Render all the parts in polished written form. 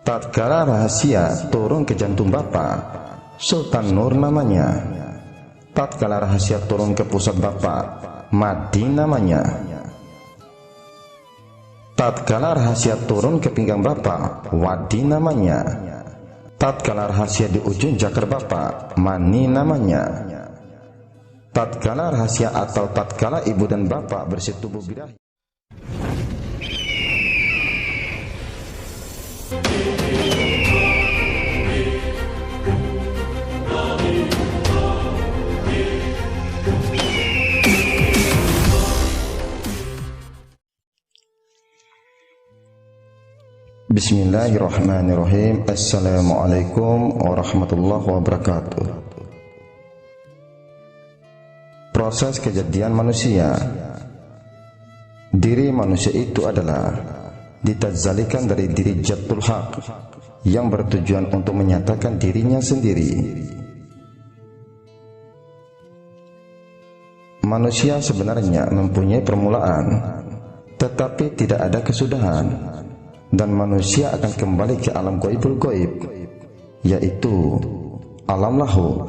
Tatkala rahasia turun ke jantung Bapak, Sultan Nur namanya. Tatkala rahasia turun ke pusat Bapak, Madi namanya. Tatkala rahasia turun ke pinggang Bapak, Wadi namanya. Tatkala rahasia di ujung jakar Bapak, Mani namanya. Tatkala rahasia atau tatkala ibu dan bapak bersetubuh birahi. Bismillahirrahmanirrahim. Assalamualaikum warahmatullahi wabarakatuh. Proses kejadian manusia. Diri manusia itu adalah ditazalikan dari diri Jatul Haq yang bertujuan untuk menyatakan dirinya sendiri. Manusia sebenarnya mempunyai permulaan, tetapi tidak ada kesudahan. Dan manusia akan kembali ke alam gaibul gaib, yaitu alam lahu,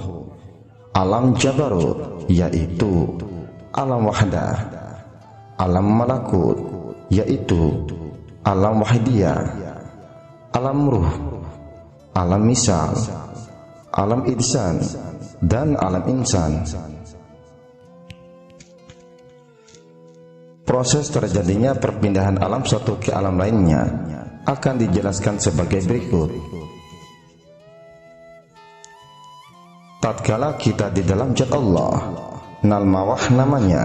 alam jabarut, yaitu alam wahdah, alam malakut, yaitu alam wahidiyah, alam ruh, alam misal, alam idsan, dan alam insan. Proses terjadinya perpindahan alam satu ke alam lainnya akan dijelaskan sebagai berikut. Tatkala kita di dalam zat Allah, Nalmawah namanya.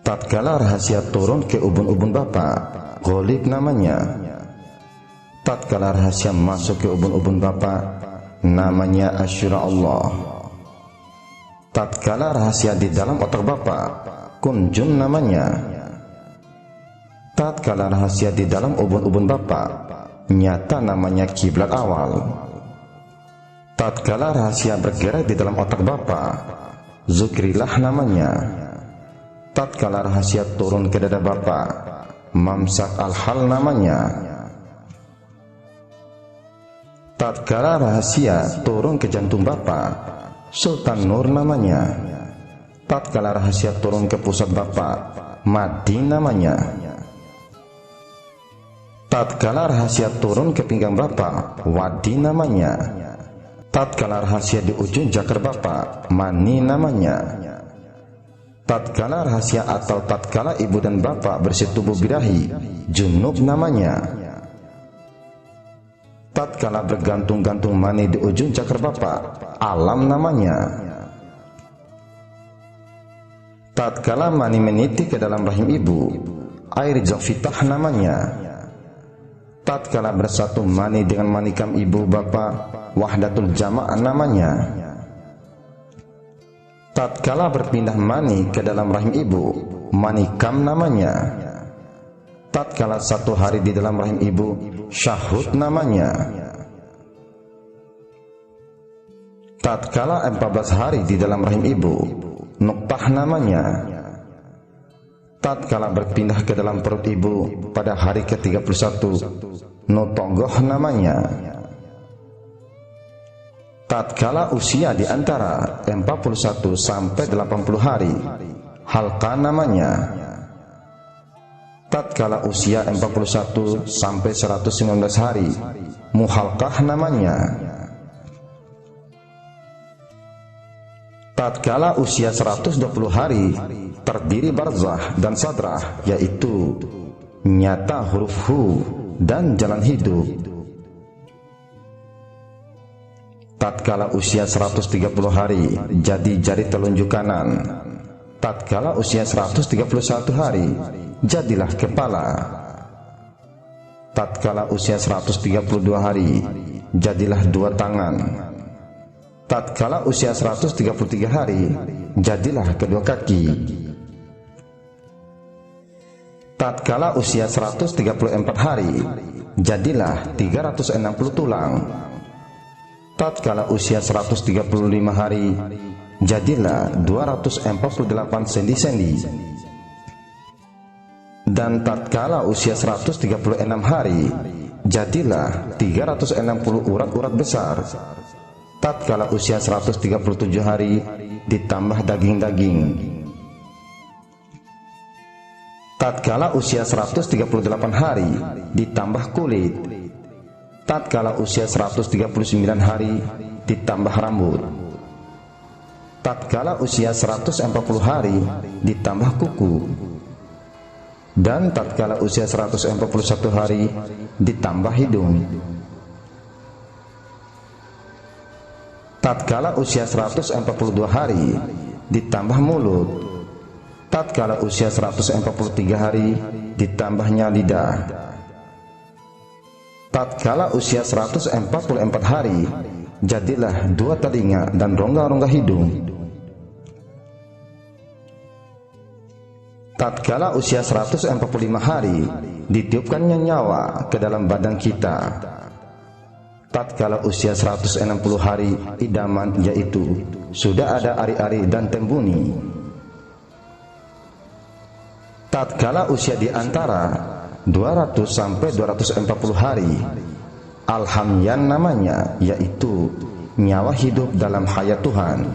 Tatkala rahasia turun ke ubun-ubun Bapak, Ghalib namanya. Tatkala rahasia masuk ke ubun-ubun Bapak, namanya Asyura Allah. Tatkala rahasia di dalam otak Bapak, Kunjun namanya. Tatkala rahasia di dalam ubun-ubun Bapak, nyata namanya kiblat awal. Tatkala rahasia bergerak di dalam otak Bapak, Zukrillah namanya. Tatkala rahasia turun ke dada Bapak, Mamsak al-Hal namanya. Tatkala rahasia turun ke jantung Bapak, Sultan Nur namanya. Tatkala rahasia turun ke pusat Bapak, Madi namanya. Tatkala rahasia turun ke pinggang Bapak, Wadi namanya. Tatkala rahasia di ujung jakar Bapak, Mani namanya. Tatkala rahasia atau tatkala ibu dan bapak bersetubuh birahi, Junub namanya. Tatkala bergantung-gantung mani di ujung jakar Bapak, Alam namanya. Tatkala mani meniti ke dalam rahim ibu, air Zafitah namanya. Tatkala bersatu mani dengan manikam ibu bapak, Wahdatul Jama' namanya. Tatkala berpindah mani ke dalam rahim ibu, manikam namanya. Tatkala satu hari di dalam rahim ibu, Syahud namanya. Tatkala 14 hari di dalam rahim ibu, Nuqtah namanya. Tatkala berpindah ke dalam perut ibu pada hari ke-31, Nutonggoh namanya. Tatkala usia di antara 41 sampai 80 hari, Halqa namanya. Tatkala usia 41 sampai 119 hari, Muhalqah namanya. Tatkala usia 120 hari, terdiri barzah dan sadrah, yaitu nyata huruf hu dan jalan hidup. Tatkala usia 130 hari, jadi jari telunjuk kanan. Tatkala usia 131 hari, jadilah kepala. Tatkala usia 132 hari, jadilah dua tangan. Tatkala usia 133 hari, jadilah kedua kaki. Tatkala usia 134 hari, jadilah 360 tulang. Tatkala usia 135 hari, jadilah 248 sendi-sendi. Dan tatkala usia 136 hari, jadilah 360 urat-urat besar. Tatkala usia 137 hari, ditambah daging-daging. Tatkala usia 138 hari, ditambah kulit. Tatkala usia 139 hari, ditambah rambut. Tatkala usia 140 hari, ditambah kuku. Dan tatkala usia 141 hari, ditambah hidung. Tatkala usia 142 hari, ditambah mulut. Tatkala usia 143 hari, ditambahnya lidah. Tatkala usia 144 hari, jadilah 2 telinga dan rongga-rongga hidung. Tatkala usia 145 hari, ditiupkannya nyawa ke dalam badan kita. Tatkala usia 160 hari, idaman, yaitu sudah ada ari-ari dan tembuni. Tatkala usia di antara 200 sampai 240 hari, alhamyan namanya, yaitu nyawa hidup dalam hayat Tuhan.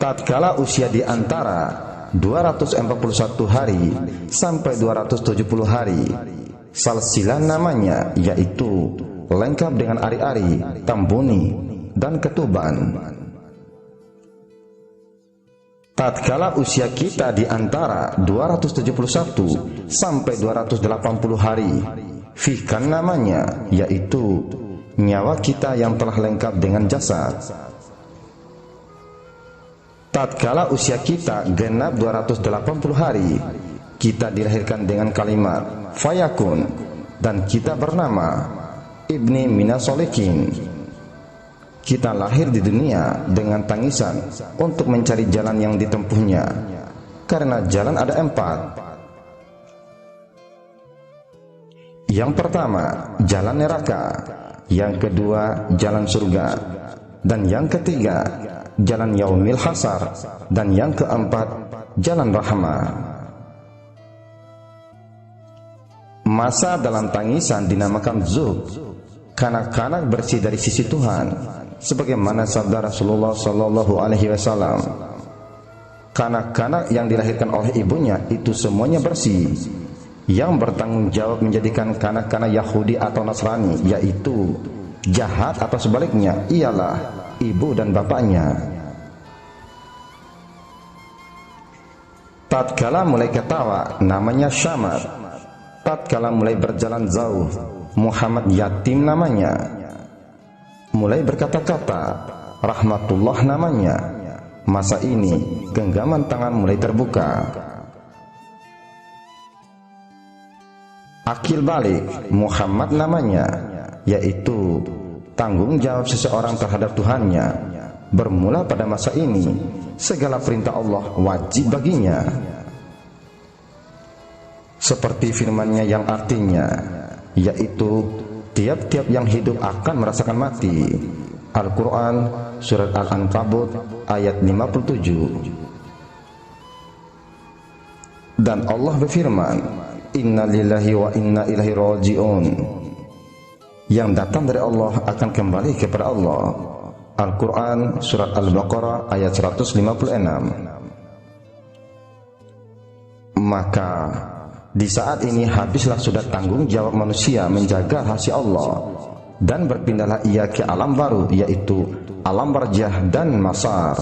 Tatkala usia di antara 241 hari sampai 270 hari, salsilan namanya, yaitu lengkap dengan ari-ari, tambuni, dan ketuban. Tatkala usia kita di antara 271 sampai 280 hari, fikan namanya, yaitu nyawa kita yang telah lengkap dengan jasad. Tatkala usia kita genap 280 hari, kita dilahirkan dengan kalimat fayakun, dan kita bernama Ibni Minasolikin. Kita lahir di dunia dengan tangisan untuk mencari jalan yang ditempuhnya, karena jalan ada 4. Yang pertama, jalan neraka. Yang kedua, jalan surga. Dan yang ketiga, jalan yaumil hasar. Dan yang keempat, jalan rahmah. Masa dalam tangisan dinamakan zuhd. Kanak-kanak bersih dari sisi Tuhan, sebagaimana sabda Rasulullah Sallallahu Alaihi Wasallam. Kanak-kanak yang dilahirkan oleh ibunya itu semuanya bersih. Yang bertanggung jawab menjadikan kanak-kanak Yahudi atau Nasrani, yaitu jahat atau sebaliknya, ialah ibu dan bapaknya. Tatkala mulai ketawa, namanya Syamad. Tatkala mulai berjalan jauh, Muhammad Yatim namanya. Mulai berkata-kata, Rahmatullah namanya. Masa ini genggaman tangan mulai terbuka. Akil balik, Muhammad namanya, yaitu tanggung jawab seseorang terhadap Tuhannya. Bermula pada masa ini, segala perintah Allah wajib baginya, seperti firman-Nya yang artinya, yaitu tiap-tiap yang hidup akan merasakan mati. Al-Quran Surat Al-Ankabut ayat 57. Dan Allah berfirman, Inna lillahi wa inna ilaihi raji'un. Yang datang dari Allah akan kembali kepada Allah. Al-Quran Surat Al-Baqarah ayat 156. Maka di saat ini habislah sudah tanggung jawab manusia menjaga rahasia Allah, dan berpindahlah ia ke alam baru, yaitu alam barjah dan masar.